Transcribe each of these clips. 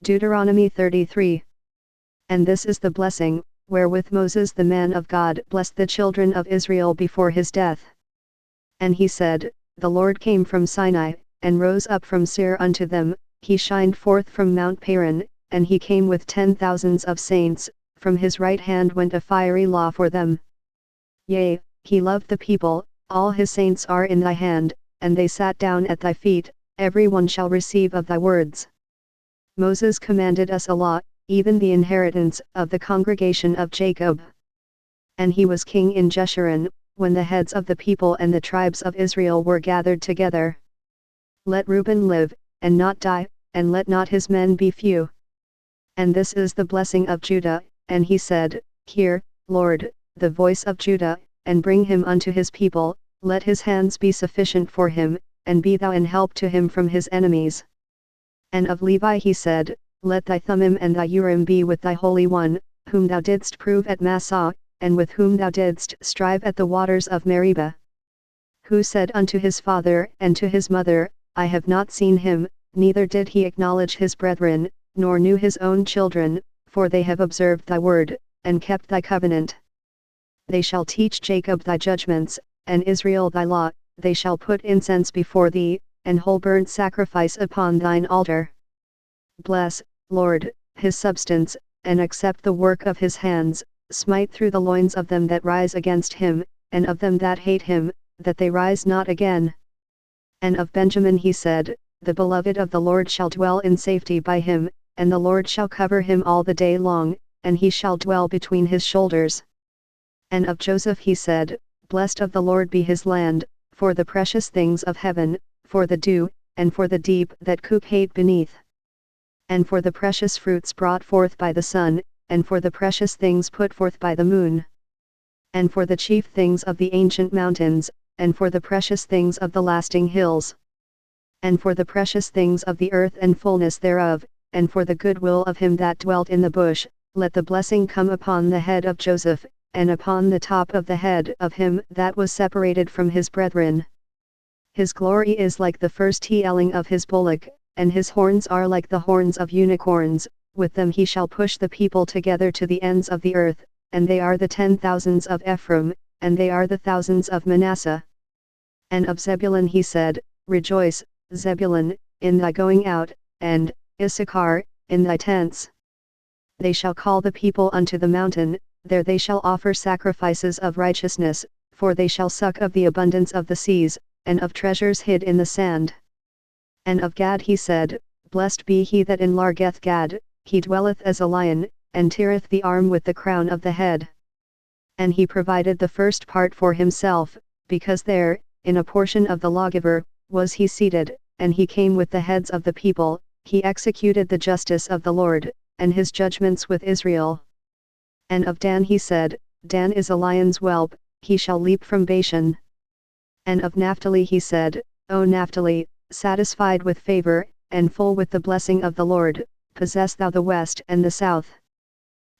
Deuteronomy 33. And this is the blessing, wherewith Moses the man of God blessed the children of Israel before his death. And he said, The Lord came from Sinai, and rose up from Seir unto them, he shined forth from Mount Paran, and he came with 10,000s of saints, from his right hand went a fiery law for them. Yea, he loved the people, all his saints are in thy hand, and they sat down at thy feet, every one shall receive of thy words. Moses commanded us a law, even the inheritance of the congregation of Jacob. And he was king in Jeshurun, when the heads of the people and the tribes of Israel were gathered together. Let Reuben live, and not die, and let not his men be few. And this is the blessing of Judah, and he said, Hear, Lord, the voice of Judah, and bring him unto his people, let his hands be sufficient for him, and be thou an help to him from his enemies. And of Levi he said, Let thy Thummim and thy Urim be with thy Holy One, whom thou didst prove at Massah, and with whom thou didst strive at the waters of Meribah. Who said unto his father and to his mother, I have not seen him, neither did he acknowledge his brethren, nor knew his own children, for they have observed thy word, and kept thy covenant. They shall teach Jacob thy judgments, and Israel thy law, they shall put incense before thee, and whole burnt sacrifice upon thine altar. Bless, Lord, his substance, and accept the work of his hands, smite through the loins of them that rise against him, and of them that hate him, that they rise not again. And of Benjamin he said, The beloved of the Lord shall dwell in safety by him, and the Lord shall cover him all the day long, and he shall dwell between his shoulders. And of Joseph he said, Blessed of the Lord be his land, for the precious things of heaven, for the dew, and for the deep that coop hate beneath. And for the precious fruits brought forth by the sun, and for the precious things put forth by the moon. And for the chief things of the ancient mountains, and for the precious things of the lasting hills. And for the precious things of the earth and fullness thereof, and for the goodwill of him that dwelt in the bush, let the blessing come upon the head of Joseph, and upon the top of the head of him that was separated from his brethren. His glory is like the first healing of his bullock, and his horns are like the horns of unicorns, with them he shall push the people together to the ends of the earth, and they are the 10,000s of Ephraim, and they are the thousands of Manasseh. And of Zebulun he said, Rejoice, Zebulun, in thy going out, and, Issachar, in thy tents. They shall call the people unto the mountain, there they shall offer sacrifices of righteousness, for they shall suck of the abundance of the seas, and of treasures hid in the sand. And of Gad he said, Blessed be he that enlargeth Gad, he dwelleth as a lion, and teareth the arm with the crown of the head. And he provided the first part for himself, because there, in a portion of the lawgiver, was he seated, and he came with the heads of the people, he executed the justice of the Lord, and his judgments with Israel. And of Dan he said, Dan is a lion's whelp, he shall leap from Bashan. And of Naphtali he said, O Naphtali, satisfied with favor, and full with the blessing of the Lord, possess thou the west and the south.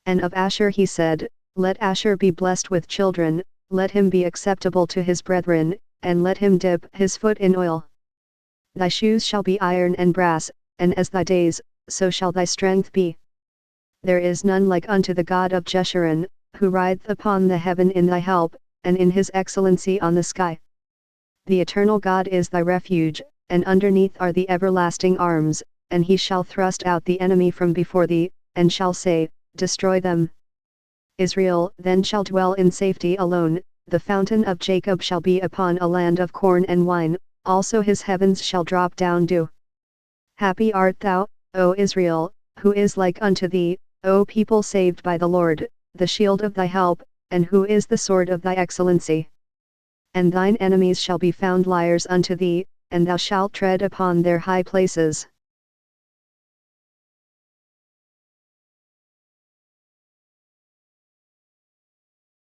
And of Asher he said, Let Asher be blessed with children, let him be acceptable to his brethren, and let him dip his foot in oil. Thy shoes shall be iron and brass, and as thy days, so shall thy strength be. There is none like unto the God of Jeshurun, who rideth upon the heaven in thy help, and in his excellency on the sky. The eternal God is thy refuge, and underneath are the everlasting arms, and he shall thrust out the enemy from before thee, and shall say, Destroy them. Israel then shall dwell in safety alone, the fountain of Jacob shall be upon a land of corn and wine, also his heavens shall drop down dew. Happy art thou, O Israel, who is like unto thee, O people saved by the Lord, the shield of thy help, and who is the sword of thy excellency. And thine enemies shall be found liars unto thee, and thou shalt tread upon their high places.